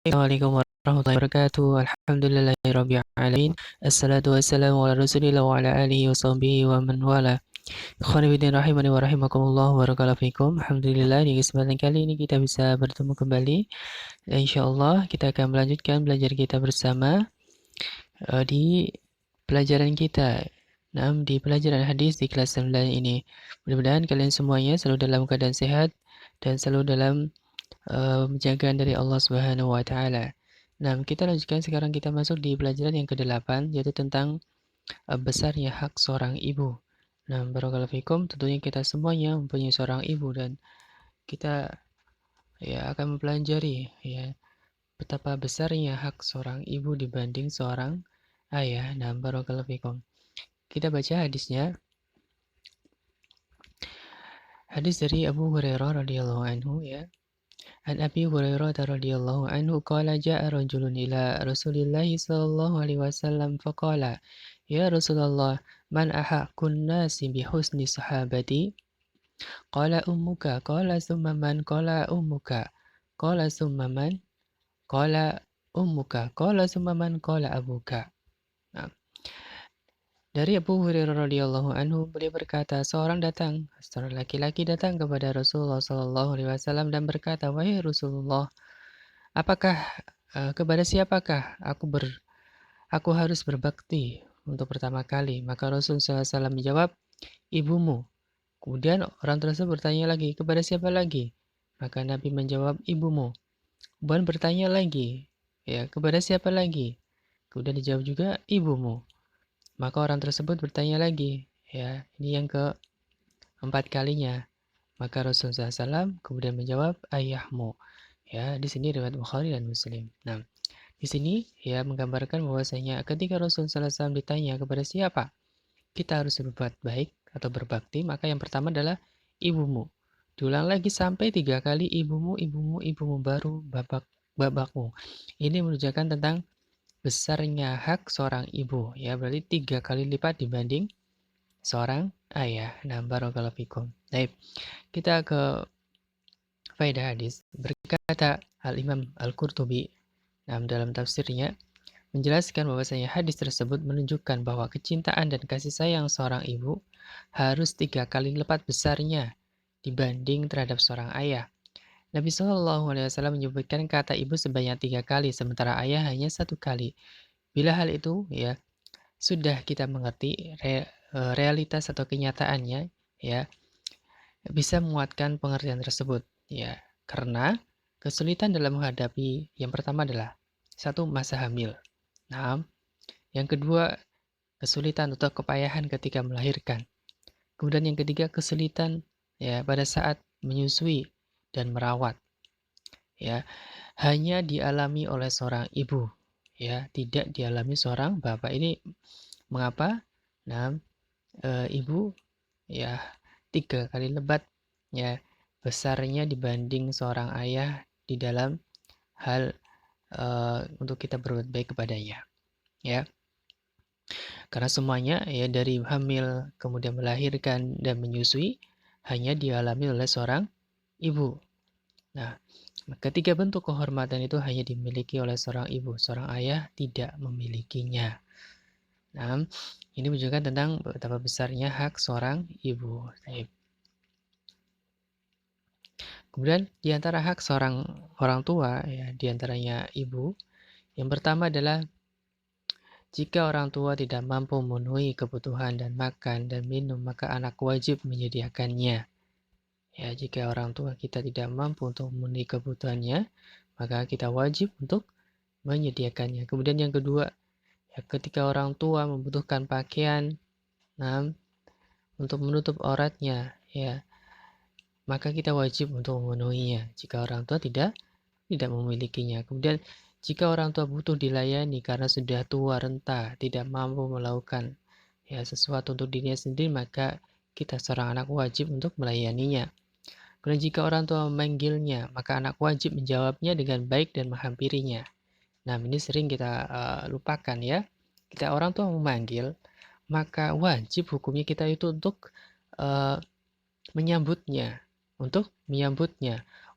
Assalamualaikum warahmatullahi wabarakatuh. Alhamdulillahirabbil alamin. Assalatu wassalamu ala Rasulillah wa ala alihi wa sahbihi wa man wala. Ikhwani fillah rahimani wa rahimakumullah wa barakallahu fikum. Alhamdulillah di kesempatan kali ini kita bisa bertemu kembali. Dan insyaallah kita akan melanjutkan belajar kita bersama di pelajaran kita. Di pelajaran hadis di kelas 9 ini. Mudah-mudahan kalian semuanya selalu dalam keadaan sehat dan selalu dalam penjagaan dari Allah Subhanahu wa taala. Kita lanjutkan sekarang kita masuk di pelajaran yang ke-8 yaitu tentang besarnya hak seorang ibu. Barakallahu fikum, tentunya kita semuanya mempunyai seorang ibu dan kita akan mempelajari betapa besarnya hak seorang ibu dibanding seorang ayah. Barakallahu fikum. Kita baca hadisnya. Hadis dari Abu Hurairah radhiyallahu anhu An Abi Hurairah radhiyallahu anhu qala jaa rajulun ila Rasulillah sallallahu alaihi wasallam faqala ya Rasulullah man ahaqqun nasi bi husni sahabati qala ummuka qala summa man qala ummuka qala summa man qala ummuka qala summa man qala abuka. Nah, dari Abu Hurairah radhiyallahu anhu beliau berkata seorang laki-laki datang kepada Rasulullah sallallahu alaihi wasallam dan berkata wahai Rasulullah apakah kepada siapakah aku harus berbakti untuk pertama kali? Maka Rasulullah SAW menjawab, ibumu. Kemudian orang tersebut bertanya lagi, kepada siapa lagi? Maka Nabi menjawab, ibumu. Kemudian bertanya lagi, kepada siapa lagi? Kemudian dijawab juga, ibumu. Maka orang tersebut bertanya lagi, ini yang keempat kalinya. Maka Rasulullah SAW kemudian menjawab, ayahmu. Di sini riwayat Bukhari dan Muslim. Di sini menggambarkan bahwasanya ketika Rasulullah SAW ditanya kepada siapa kita harus berbuat baik atau berbakti, maka yang pertama adalah ibumu. Diulang lagi sampai 3 kali ibumu, ibumu, ibumu baru babakmu. Ini menunjukkan tentang besarnya hak seorang ibu. Berarti 3 kali lipat dibanding seorang ayah. Barakallahu fikum. Baik, kita ke faedah hadis. Berkata Al-Imam Al-Qurtubi dalam tafsirnya menjelaskan bahwasanya hadis tersebut menunjukkan bahwa kecintaan dan kasih sayang seorang ibu harus 3 kali lipat besarnya dibanding terhadap seorang ayah. Nabi Shallallahu Alaihi Wasallam menyebutkan kata ibu sebanyak 3 kali, sementara ayah hanya 1 kali. Bila hal itu sudah kita mengerti realitas atau kenyataannya, bisa menguatkan pengertian tersebut, karena kesulitan dalam menghadapi yang pertama adalah 1 masa hamil. Yang kedua, kesulitan atau kepayahan ketika melahirkan. Kemudian yang ketiga, kesulitan pada saat menyusui dan merawat. Hanya dialami oleh seorang ibu, tidak dialami seorang bapak. Ini mengapa? Ibu 3 kali lebat besarnya dibanding seorang ayah di dalam hal untuk kita berbuat baik kepadanya. Karena semuanya dari hamil, kemudian melahirkan dan menyusui hanya dialami oleh seorang ibu. Ketiga bentuk kehormatan itu hanya dimiliki oleh seorang ibu, seorang ayah tidak memilikinya. Ini menunjukkan tentang betapa besarnya hak seorang ibu. Kemudian di antara hak seorang orang tua, di antaranya ibu, yang pertama adalah jika orang tua tidak mampu memenuhi kebutuhan dan makan dan minum, maka anak wajib menyediakannya. Jika orang tua kita tidak mampu untuk memenuhi kebutuhannya, maka kita wajib untuk menyediakannya. Kemudian yang kedua, ketika orang tua membutuhkan pakaian untuk menutup auratnya, maka kita wajib untuk memenuhinya jika orang tua tidak memilikinya. Kemudian jika orang tua butuh dilayani karena sudah tua renta, tidak mampu melakukan sesuatu untuk dirinya sendiri, maka kita seorang anak wajib untuk melayaninya. Kemudian jika orang tua memanggilnya, maka anak wajib menjawabnya dengan baik dan menghampirinya. Ini sering kita lupakan Kita orang tua memanggil, maka wajib hukumnya kita itu untuk menyambutnya,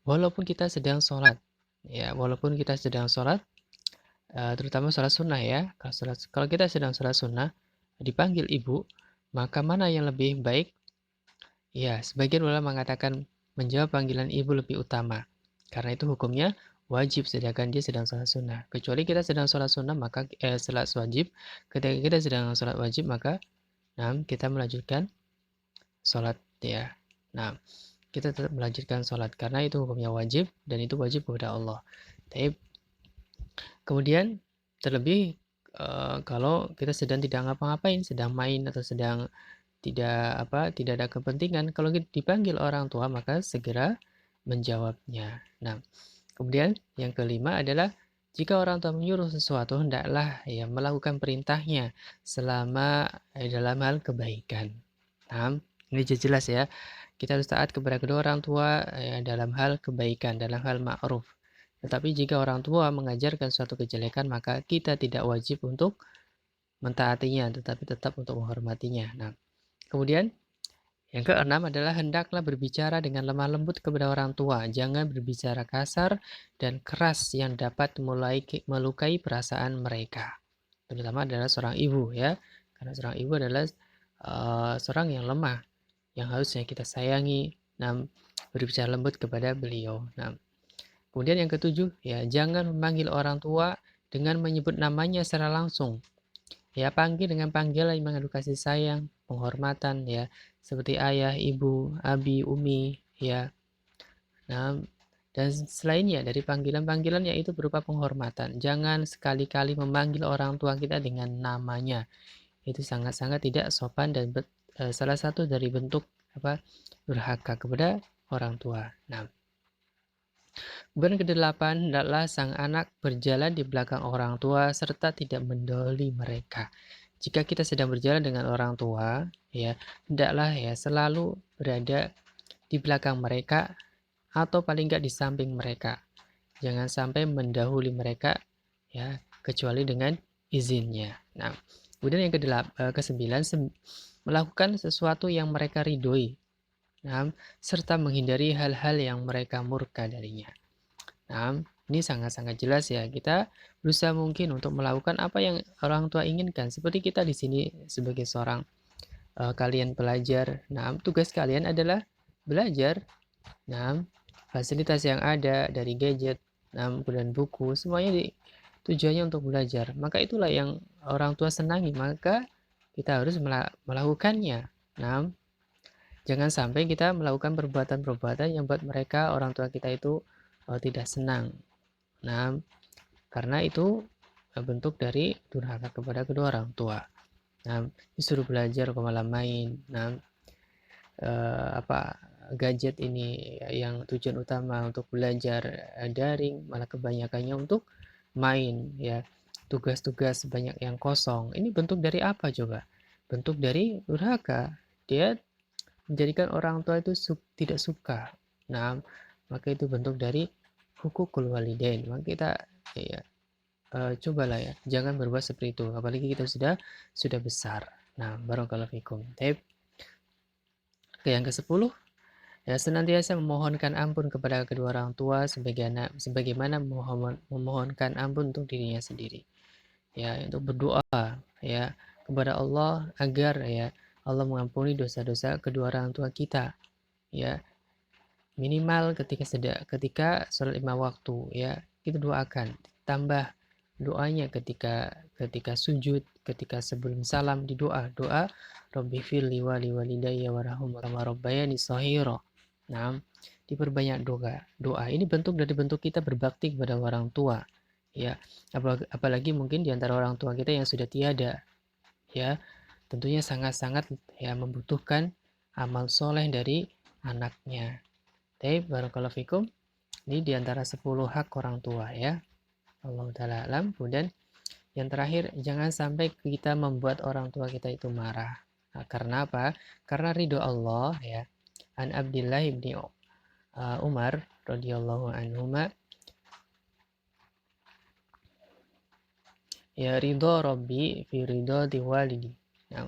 walaupun kita sedang sholat. Ya, walaupun kita sedang sholat, terutama sholat sunnah ya. Kalau kita sedang sholat sunnah, dipanggil ibu, maka mana yang lebih baik? Ya, sebagian ulama mengatakan menjawab panggilan ibu lebih utama. Karena itu hukumnya wajib sedangkan dia sedang sholat sunnah. Kecuali kita sedang sholat sunnah, maka sholat wajib. Ketika kita sedang sholat wajib, maka kita melanjutkan sholat ya. Nah, kita tetap melanjutkan sholat karena itu hukumnya wajib dan itu wajib kepada Allah. Tapi kemudian terlebih kalau kita sedang tidak ngapa-ngapain, sedang main atau sedang tidak ada kepentingan, kalau dipanggil orang tua maka segera menjawabnya. Nah, kemudian yang kelima adalah jika orang tua menyuruh sesuatu hendaklah ya melakukan perintahnya selama dalam hal kebaikan. Nah, ini jelas ya. Kita harus taat kepada kedua orang tua dalam hal kebaikan, dalam hal ma'ruf. Tetapi jika orang tua mengajarkan suatu kejelekan, maka kita tidak wajib untuk mentaatinya, tetapi tetap untuk menghormatinya. Nah, kemudian yang keenam adalah hendaklah berbicara dengan lemah lembut kepada orang tua. Jangan berbicara kasar dan keras yang dapat melukai perasaan mereka. Terutama adalah seorang ibu ya. Karena seorang ibu adalah seorang yang lemah, yang harusnya kita sayangi. Nah, berbicara lembut kepada beliau. Nah, kemudian yang ketujuh, ya jangan memanggil orang tua dengan menyebut namanya secara langsung. Ya, panggil dengan panggilan yang mengandung kasih sayang, penghormatan ya, seperti ayah, ibu, abi, umi, ya. Nah, dan selainnya dari panggilan-panggilan yaitu berupa penghormatan. Jangan sekali-kali memanggil orang tua kita dengan namanya. Itu sangat-sangat tidak sopan dan salah satu dari bentuk durhaka kepada orang tua. Nah, kemudian kedelapan adalah sang anak berjalan di belakang orang tua serta tidak mendoli mereka. Jika kita sedang berjalan dengan orang tua, ya, hendaklah ya selalu berada di belakang mereka atau paling enggak di samping mereka. Jangan sampai mendahului mereka, ya, kecuali dengan izinnya. Nah, kemudian yang kesembilan, melakukan sesuatu yang mereka ridhoi. Nah, serta menghindari hal-hal yang mereka murka darinya. Nah, ini sangat-sangat jelas ya. Kita berusaha mungkin untuk melakukan apa yang orang tua inginkan. Seperti kita di sini sebagai seorang kalian pelajar. Nah, tugas kalian adalah belajar. Nah, fasilitas yang ada dari gadget, kemudian buku, semuanya tujuannya untuk belajar. Maka itulah yang orang tua senangi. Maka kita harus melakukannya. Nah, jangan sampai kita melakukan perbuatan-perbuatan yang buat mereka, orang tua kita itu tidak senang. Nah, karena itu bentuk dari durhaka kepada kedua orang tua. Nah, disuruh belajar kok malah main. Nah, gadget ini yang tujuan utama untuk belajar daring malah kebanyakannya untuk main ya. Tugas-tugas banyak yang kosong. Ini bentuk dari apa coba? Bentuk dari durhaka. Dia menjadikan orang tua itu tidak suka. Nah, maka itu bentuk dari hukukul walidain. Maka kita ya cobalah ya, jangan berbuat seperti itu. Apalagi kita sudah besar. Nah, barakallahu fikum. Oke, yang ke-10 ya senantiasa memohonkan ampun kepada kedua orang tua sebagaimana memohonkan ampun untuk dirinya sendiri. Ya, untuk berdoa ya kepada Allah agar ya Allah mengampuni dosa-dosa kedua orang tua kita. Ya, minimal ketika sholat 5 waktu ya kita doakan. Tambah doanya ketika sujud, ketika sebelum salam di doa Rabbi firli wali walidayya warahum kama rabbayani shaghira. Nah, diperbanyak doa. Ini bentuk dari bentuk kita berbakti kepada orang tua. Ya, apalagi mungkin di antara orang tua kita yang sudah tiada. Ya, tentunya sangat-sangat ya membutuhkan amal soleh dari anaknya. Barakallahu fikum. Ini di antara 10 hak orang tua ya. Allah Ta'ala alam. Kemudian yang terakhir, jangan sampai kita membuat orang tua kita itu marah. Nah, karena apa? Karena ridho Allah ya. An Abdillah ibni Umar radhiyallahu anhuma ya ridho Rabbi fi ridho di walidi. Nah,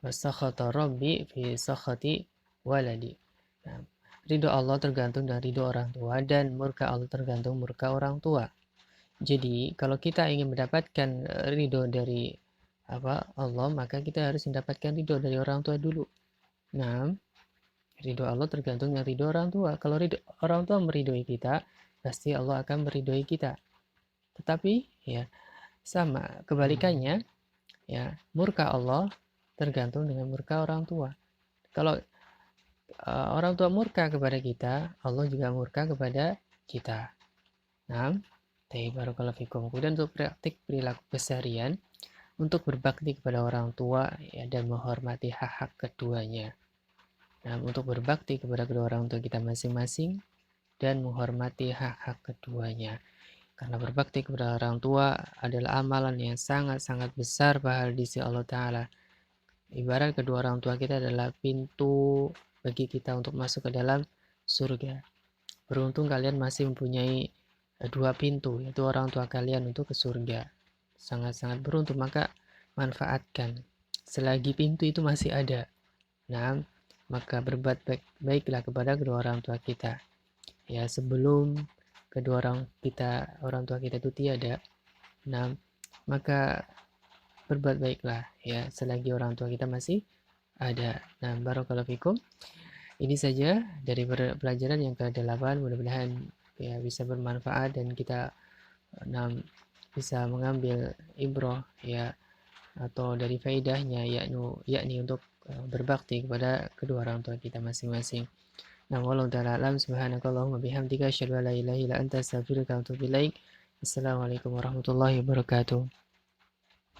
wa sakhata Rabbi fi sakhati waladi. Nah, ridho Allah tergantung dari ridho orang tua dan murka Allah tergantung murka orang tua. Jadi, kalau kita ingin mendapatkan ridho dari Allah, maka kita harus mendapatkan ridho dari orang tua dulu. Nah, ridho Allah tergantung dari ridho orang tua. Kalau ridho orang tua meridhoi kita, pasti Allah akan meridhoi kita. Tetapi ya sama kebalikannya, ya murka Allah tergantung dengan murka orang tua. Kalau orang tua murka kepada kita, Allah juga murka kepada kita. Nah, barakallahu fikum. Kemudian untuk praktik perilaku keseharian, untuk berbakti kepada orang tua ya, dan menghormati hak-hak keduanya. Nah, untuk berbakti kepada kedua orang tua kita masing-masing dan menghormati hak-hak keduanya. Karena berbakti kepada orang tua adalah amalan yang sangat-sangat besar pahala di sisi Allah Ta'ala. Ibarat kedua orang tua kita adalah pintu bagi kita untuk masuk ke dalam surga. Beruntung kalian masih mempunyai dua pintu, yaitu orang tua kalian untuk ke surga. Sangat-sangat beruntung, maka manfaatkan. Selagi pintu itu masih ada, nah, maka berbuat baiklah kepada kedua orang tua kita. Ya, sebelum kedua orang tua kita itu tiada, nah, maka berbuat baiklah ya selagi orang tua kita masih ada. Nah, barakallahu fikum. Ini saja dari pelajaran yang ke-8, mudah-mudahan ya bisa bermanfaat dan kita nah, bisa mengambil ibrah ya atau dari faedahnya yakni untuk berbakti kepada kedua orang tua kita masing-masing. Nah, wallahu ta'ala alam, subhanakallahumma bihamdika asyhadu an la ilaha illa anta astaghfiruka wa atubu ilaik. Assalamualaikum warahmatullahi wabarakatuh.